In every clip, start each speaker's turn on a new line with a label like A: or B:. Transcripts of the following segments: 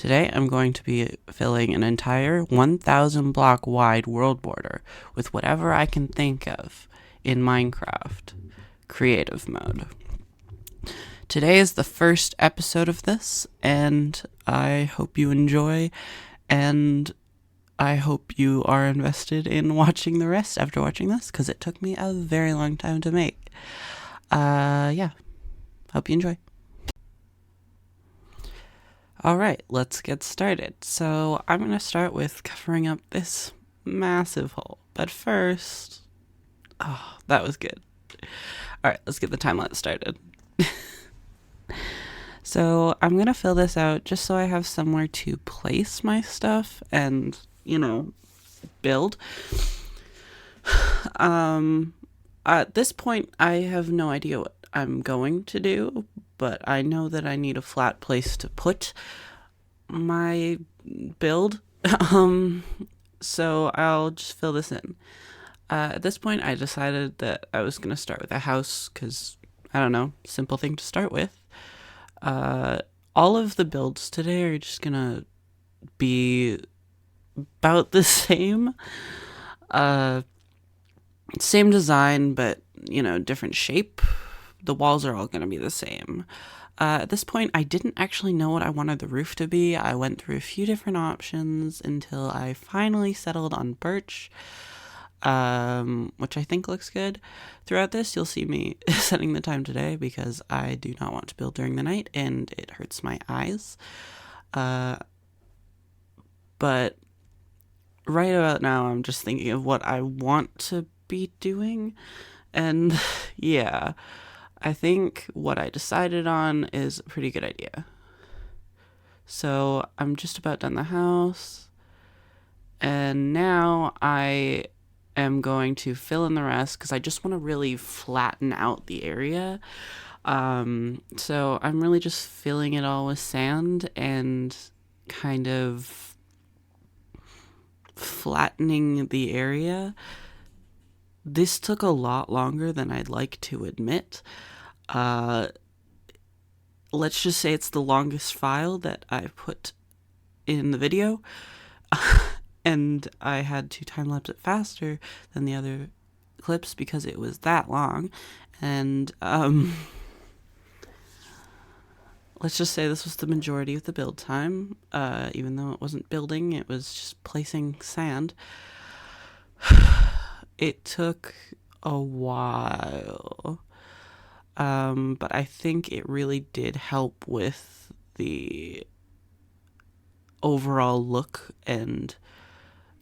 A: Today I'm going to be filling an entire 1,000 block wide world border with whatever I can think of in Minecraft creative mode. Today is the first episode of this, and I hope you enjoy, and I hope you are invested in watching the rest after watching this, because it took me a very long time to make. Hope you enjoy. Alright, let's get started. So I'm going to start with covering up this massive hole. But first... Oh, that was good. Alright, let's get the time-lapse started. So I'm going to fill this out just so I have somewhere to place my stuff and, build. At this point, I have no idea what I'm going to do, but I know that I need a flat place to put my build. So I'll just fill this in. At this point, I decided that I was going to start with a house because, I don't know, simple thing to start with. All of the builds today are just going to be about the same. Same design, but, different shape. The walls are all going to be the same. At this point, I didn't actually know what I wanted the roof to be. I went through a few different options until I finally settled on birch, which I think looks good. Throughout this, you'll see me setting the time today because I do not want to build during the night and it hurts my eyes. But right about now, I'm just thinking of what I want to be doing. And yeah, I think what I decided on is a pretty good idea. So I'm just about done the house. And now I am going to fill in the rest because I just want to really flatten out the area. So I'm really just filling it all with sand and kind of flattening the area. This took a lot longer than I'd like to admit. Let's just say it's the longest file that I put in the video. And I had to time-lapse it faster than the other clips because it was that long. And let's just say this was the majority of the build time. Even though it wasn't building, it was just placing sand. It took a while, but I think it really did help with the overall look and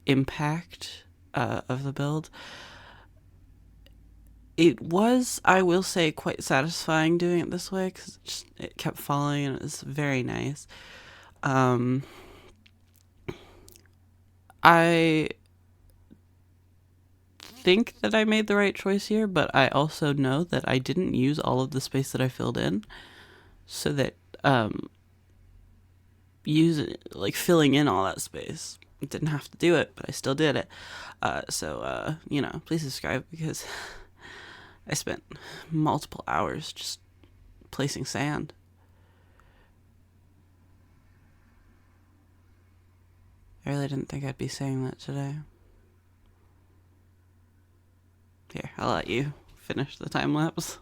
A: impact of the build. It was, I will say, quite satisfying doing it this way because it kept falling and it was very nice. I think that I made the right choice here, but I also know that I didn't use all of the space that I filled in, so that filling in all that space, I didn't have to do it, but I still did it. So please subscribe because I spent multiple hours just placing sand. I really didn't think I'd be saying that today. Here, I'll let you finish the time lapse.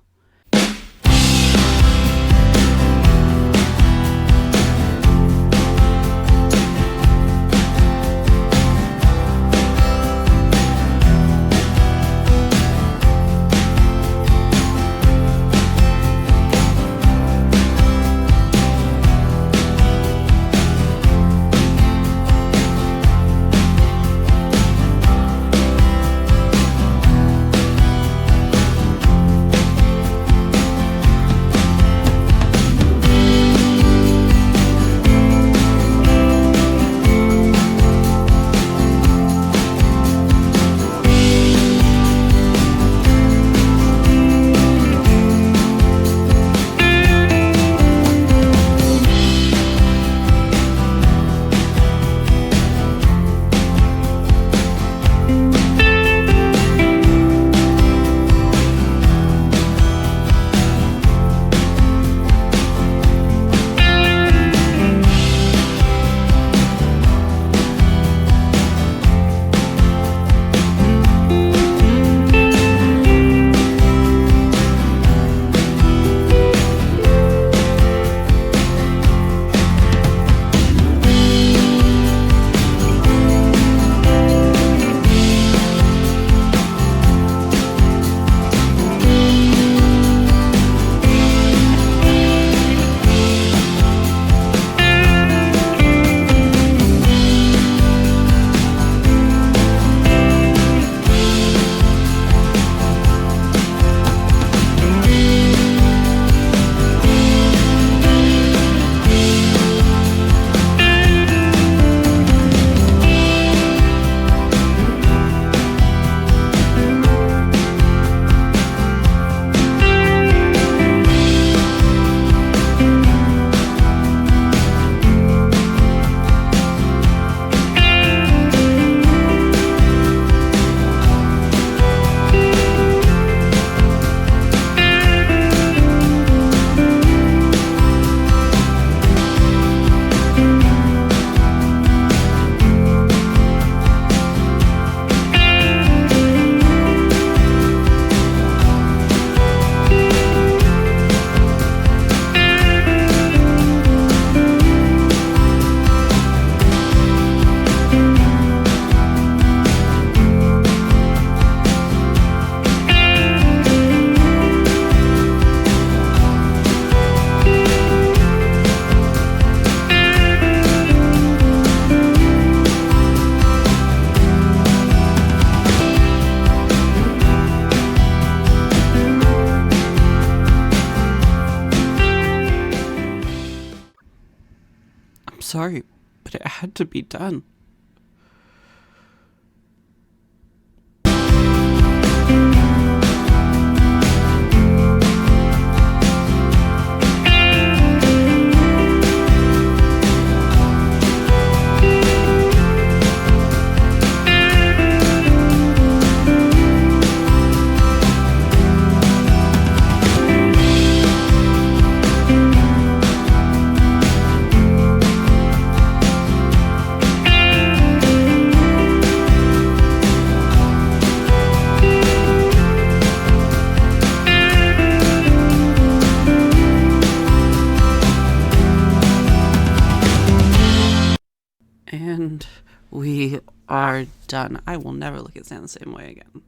A: sorry, but it had to be done. And we are done. I will never look at sand the same way again.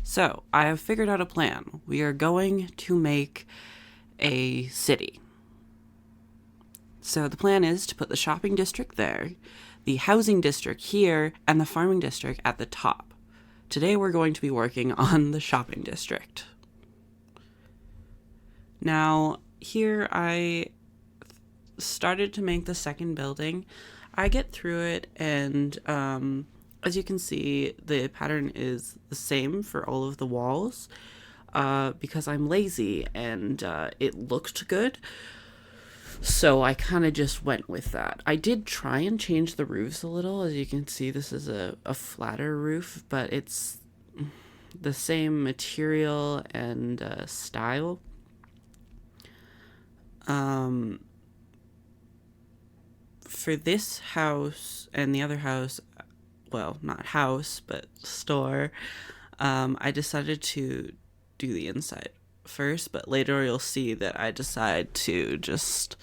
A: So, I have figured out a plan. We are going to make a city. So, the plan is to put the shopping district there, the housing district here, and the farming district at the top. Today, we're going to be working on the shopping district. Now, here I started to make the second building. I get through it, and as you can see, the pattern is the same for all of the walls because I'm lazy and it looked good. So I kind of just went with that. I did try and change the roofs a little. As you can see, this is a flatter roof, but it's the same material and style. For this house and the other house, well, not house, but store, I decided to do the inside first, but later you'll see that I decide to just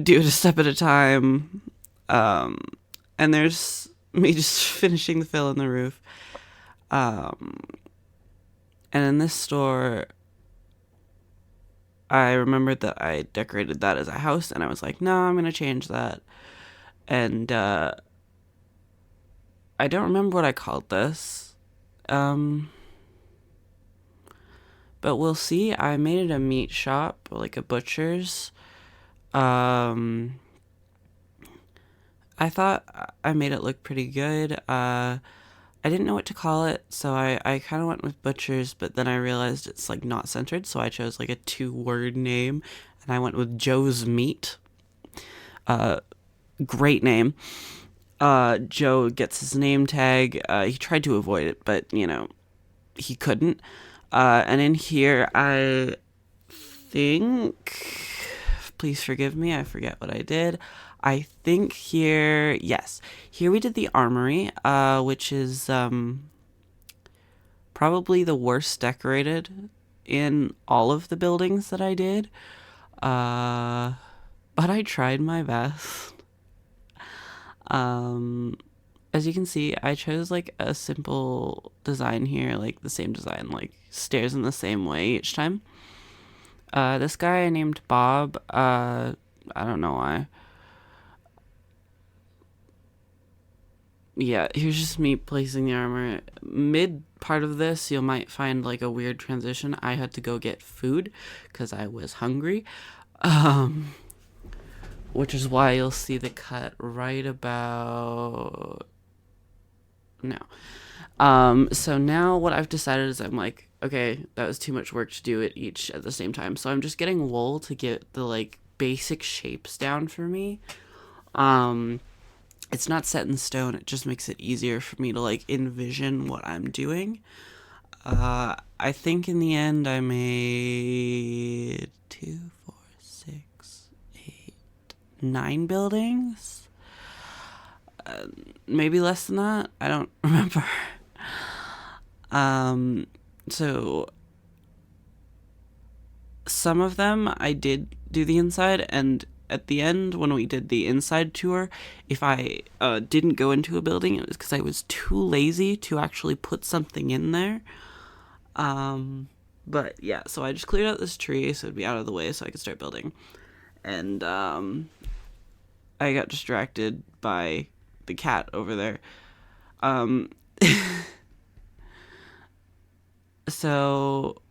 A: do it a step at a time. And there's me just finishing the fill in the roof. And in this store, I remembered that I decorated that as a house, and I was like, no, I'm going to change that. And I don't remember what I called this. But we'll see. I made it a meat shop, like a butcher's. I thought I made it look pretty good. I didn't know what to call it, so I kind of went with butchers, but then I realized it's like not centered, so I chose like a 2-word name, and I went with Joe's Meat. Great name. Joe gets his name tag. He tried to avoid it, but he couldn't. And in here, I think, please forgive me, I forget what I did. I think here, yes, here we did the armory, which is probably the worst decorated in all of the buildings that I did. But I tried my best. As you can see, I chose like a simple design here, like the same design, like stairs in the same way each time. This guy I named Bob. I don't know why. Yeah, here's just me placing the armor. Mid part of this, you might find like a weird transition. I had to go get food because I was hungry. Which is why you'll see the cut right about now. So now what I've decided is I'm like, okay, that was too much work to do it each at the same time. So I'm just getting wool to get the like basic shapes down for me. It's not set in stone. It just makes it easier for me to like envision what I'm doing. I think in the end I made 2, 4, 6, 8, 9 buildings. Maybe less than that. I don't remember. So some of them I did do the inside, and at the end when we did the inside tour, if I didn't go into a building, it was because I was too lazy to actually put something in there. But yeah, so I just cleared out this tree so it'd be out of the way so I could start building. And I got distracted by the cat over there. So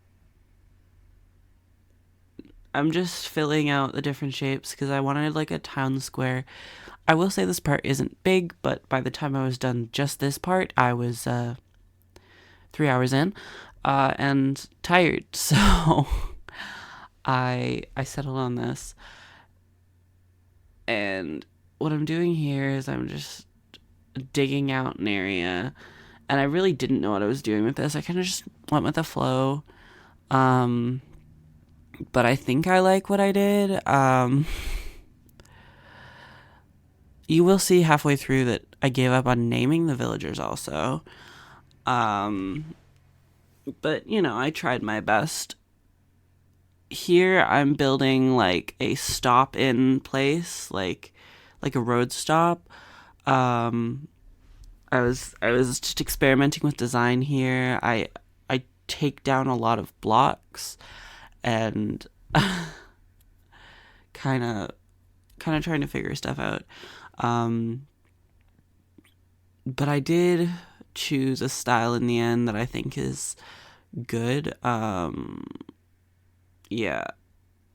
A: I'm just filling out the different shapes because I wanted like a town square. I will say this part isn't big, but by the time I was done just this part, I was 3 hours in and tired. So I settled on this. And what I'm doing here is I'm just digging out an area. And I really didn't know what I was doing with this. I kind of just went with the flow. But I think I like what I did. You will see halfway through that I gave up on naming the villagers also. But, you know, I tried my best. Here I'm building like a stop in place, like a road stop. Um, I was just experimenting with design here. I take down a lot of blocks and kind of trying to figure stuff out. Um, but I did choose a style in the end that I think is good. Yeah,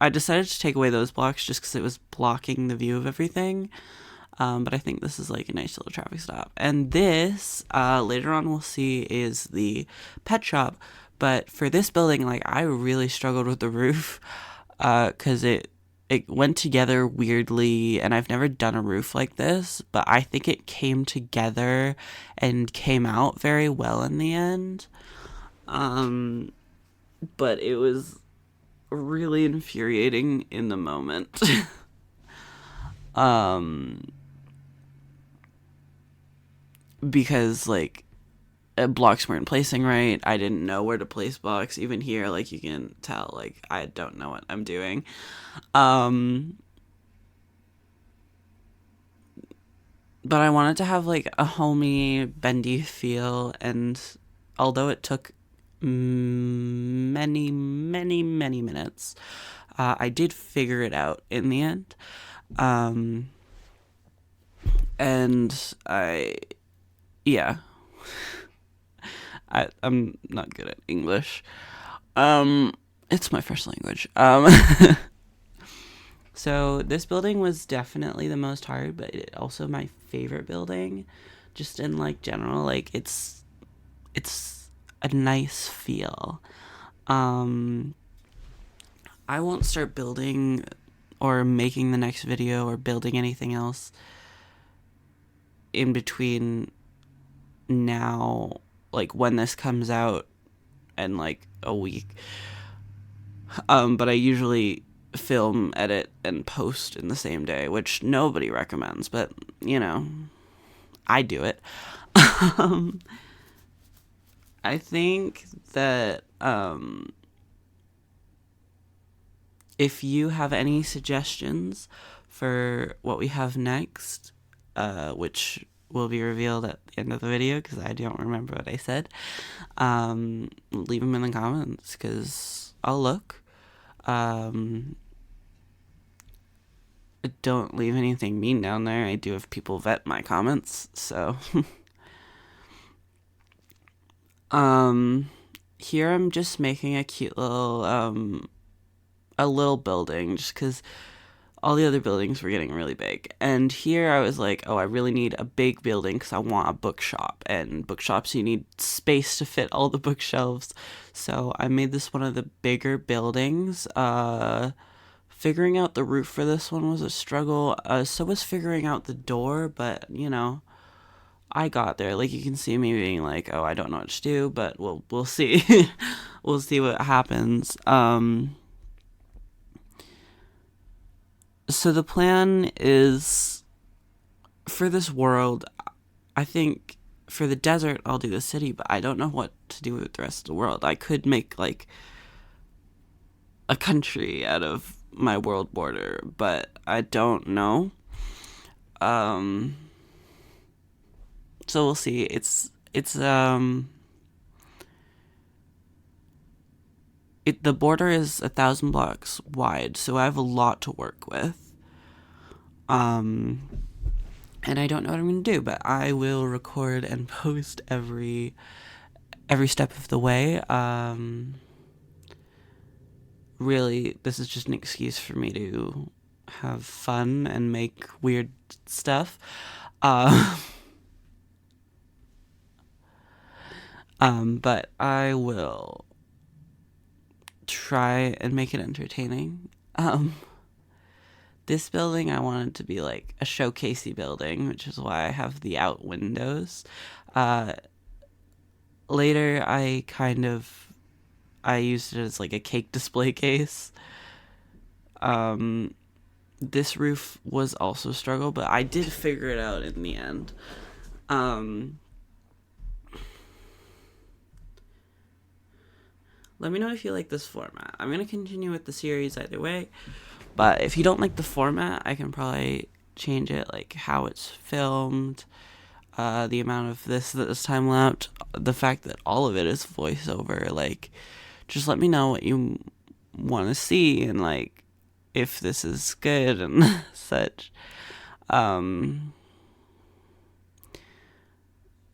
A: I decided to take away those blocks just because it was blocking the view of everything. But I think this is like a nice little traffic stop. And this, later on we'll see, is the pet shop. But for this building, like, I really struggled with the roof because it went together weirdly, and I've never done a roof like this, but I think it came together and came out very well in the end. But it was really infuriating in the moment. Because like blocks weren't placing right. I didn't know where to place blocks. Even here, like, you can tell, like, I don't know what I'm doing. But I wanted to have like a homey, bendy feel, and although it took many, many, many minutes, I did figure it out in the end. And yeah, I'm not good at English. It's my first language. So this building was definitely the most hard, but it also my favorite building, just in like general. Like, it's a nice feel. I won't start building or making the next video or building anything else in between now, like when this comes out, and like a week. But I usually film, edit, and post in the same day, which nobody recommends, but you know, I do it. I think that if you have any suggestions for what we have next, which will be revealed at the end of the video because I don't remember what I said, leave them in the comments because I'll look. Don't leave anything mean down there. I do have people vet my comments, so here I'm just making a cute little a little building just because all the other buildings were getting really big. And here I was like, oh, I really need a big building because I want a bookshop. And bookshops, you need space to fit all the bookshelves. So I made this one of the bigger buildings. Figuring out the roof for this one was a struggle. So was figuring out the door, but, you know, I got there. Like, you can see me being like, oh, I don't know what to do, but we'll see. We'll see what happens. So the plan is, for this world, I think for the desert I'll do the city, but I don't know what to do with the rest of the world. I could make like a country out of my world border, but I don't know. So we'll see. The border is 1,000 blocks wide, so I have a lot to work with. And I don't know what I'm gonna do, but I will record and post every step of the way. really, this is just an excuse for me to have fun and make weird stuff. Uh, but I will try and make it entertaining. This building I wanted to be like a showcasey building, which is why I have the out windows. Uh, Later, I used it as like a cake display case. Um, this roof was also a struggle, but I did figure it out in the end. Um, Let me know if you like this format. I'm going to continue with the series either way, but if you don't like the format, I can probably change it, like how it's filmed, the amount of this that is time lapse, the fact that all of it is voiceover. Like, just let me know what you want to see and like if this is good and such. Um,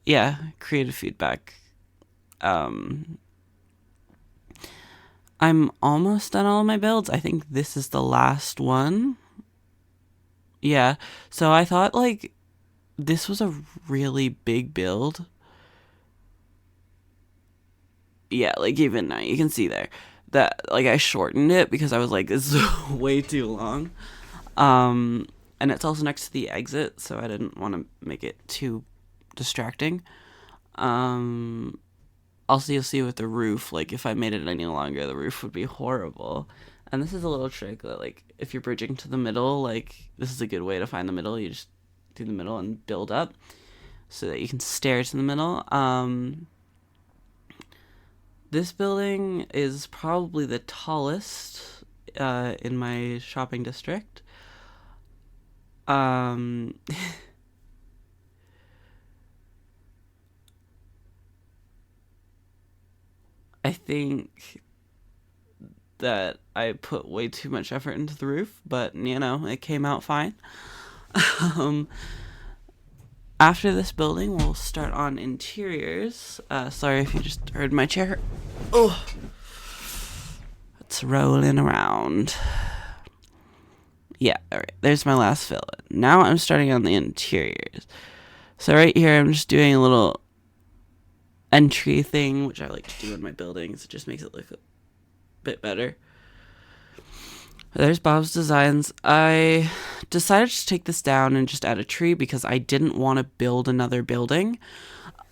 A: yeah, creative feedback. Um, I'm almost done all of my builds. I think this is the last one. Yeah, so I thought like this was a really big build. Yeah, like even now you can see there that like I shortened it because I was like, this is way too long. Um, and it's also next to the exit, so I didn't want to make it too distracting. Um, Also, you'll see with the roof, like if I made it any longer, the roof would be horrible. And this is a little trick that, like, if you're bridging to the middle, like this is a good way to find the middle. You just do the middle and build up so that you can stare to the middle. This building is probably the tallest in my shopping district. Um, I think that I put way too much effort into the roof, but you know, it came out fine. um, After this building, we'll start on interiors. Sorry if you just heard my chair. Oh, it's rolling around. Yeah, alright, there's my last fill. Now I'm starting on the interiors. So right here, I'm just doing a little entry thing, which I like to do in my buildings. It just makes it look a bit better. There's Bob's Designs. I decided to take this down and just add a tree because I didn't want to build another building.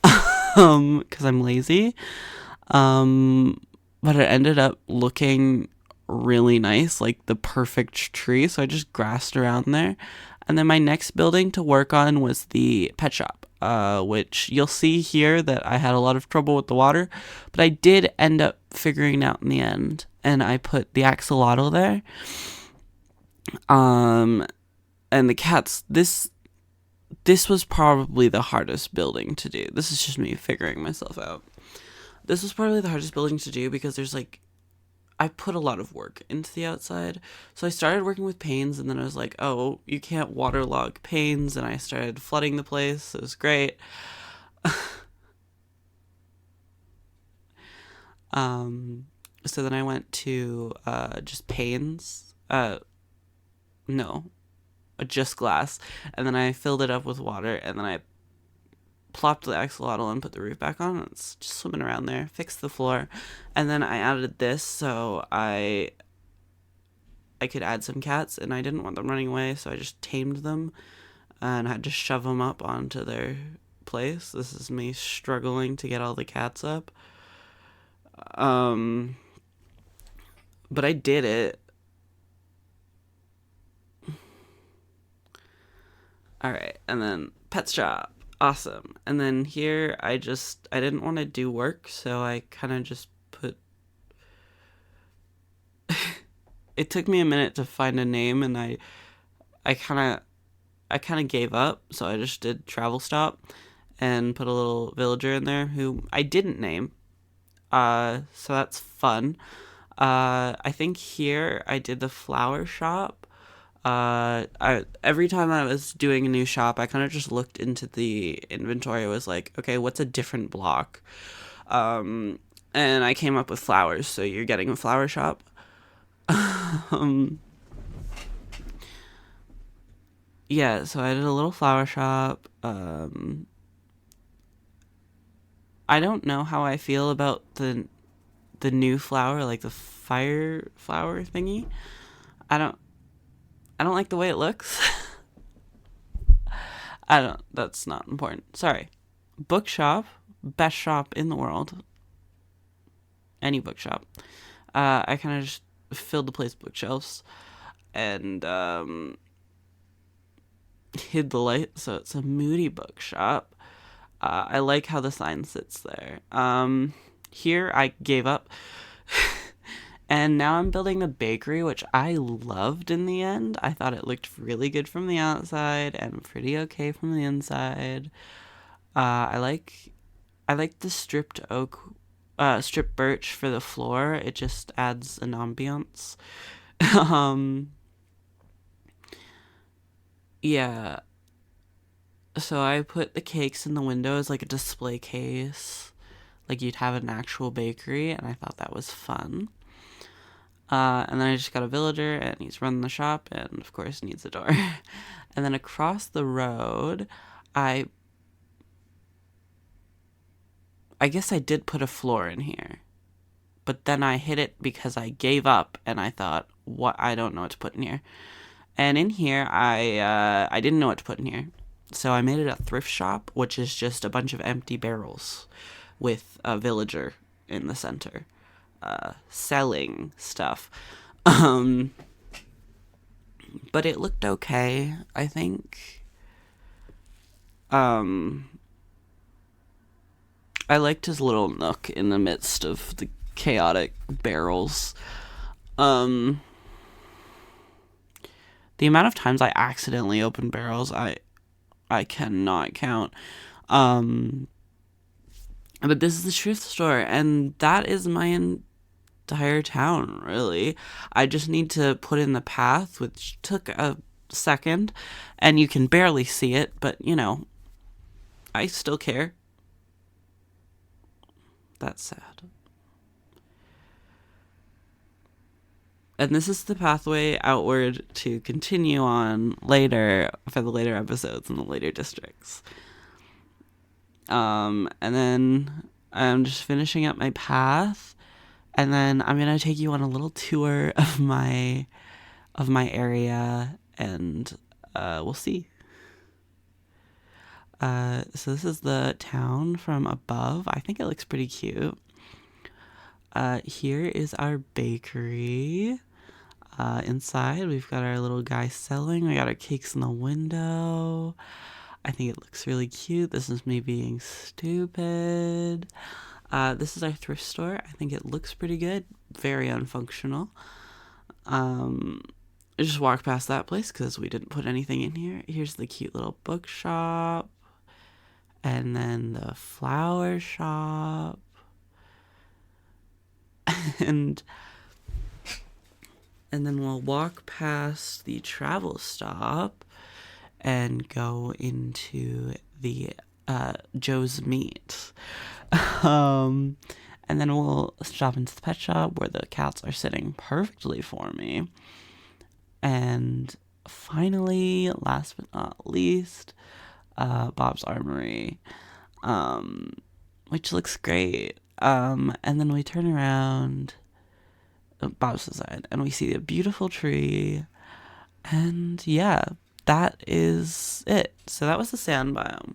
A: Because I'm lazy. But it ended up looking really nice, like the perfect tree. So I just grassed around there. And then my next building to work on was the pet shop, which you'll see here that I had a lot of trouble with the water, but I did end up figuring it out in the end, and I put the axolotl there. And the cats. This was probably the hardest building to do. This is just me figuring myself out. This was probably the hardest building to do because there's like I put a lot of work into the outside. So I started working with panes, and then I was like, oh, you can't waterlog panes, and I started flooding the place. It was great. So then I went to just panes. No, just glass. And then I filled it up with water, and then I plopped the axolotl and put the roof back on. It's just swimming around there. Fixed the floor, and then I added this so I could add some cats, and I didn't want them running away, so I just tamed them and had to shove them up onto their place. This is me struggling to get all the cats up. But I did it. All right, and then pet shop. Awesome. And then here I didn't want to do work, so I kind of just put it took me a minute to find a name, and I kind of gave up, so I just did travel stop and put a little villager in there who I didn't name. So that's fun. I think here I did the flower shop. Every time I was doing a new shop, I kind of just looked into the inventory. I was like, okay, what's a different block? And I came up with flowers. So you're getting a flower shop. um, yeah, so I did a little flower shop. I don't know how I feel about the new flower, like the fire flower thingy. I don't I don't like the way it looks. I don't. That's not important. Sorry. Bookshop, best shop in the world. Any bookshop. I kind of just filled the place with bookshelves and hid the light, so it's a moody bookshop. I like how the sign sits there. Here I gave up. And now I'm building the bakery, which I loved in the end. I thought it looked really good from the outside and pretty okay from the inside. I like the stripped birch for the floor. It just adds an ambiance. um, yeah. So I put the cakes in the window as like a display case, like you'd have an actual bakery, and I thought that was fun. And then I just got a villager, and he's running the shop, and of course needs a door. And then across the road, I I guess I did put a floor in here, but then I hid it because I gave up, and I thought, what? I don't know what to put in here. And in here, I didn't know what to put in here, so I made it a thrift shop, which is just a bunch of empty barrels with a villager in the center, selling stuff. Um, but it looked okay, I think. Um, I liked his little nook in the midst of the chaotic barrels. Um, the amount of times I accidentally opened barrels, I cannot count. Um, but this is the thrift store, and that is my entire town, really. I just need to put in the path, which took a second, and you can barely see it, but I still care. That's sad. And this is the pathway outward to continue on later for the later episodes in the later districts. And then I'm just finishing up my path, and then I'm gonna take you on a little tour of my area, and we'll see. So this is the town from above. I think it looks pretty cute. Here is our bakery. Inside, we've got our little guy selling. We got our cakes in the window. I think it looks really cute. This is me being stupid. This is our thrift store. I think it looks pretty good. Very unfunctional. I just walked past that place because we didn't put anything in here. Here's the cute little bookshop. And then the flower shop. and and then we'll walk past the travel stop and go into the Joe's Meat. And then we'll stop into the pet shop where the cats are sitting perfectly for me. And finally, last but not least, Bob's Armory, which looks great. And then we turn around, Bob's side, and we see a beautiful tree. And yeah, that is it. So that was the sand biome.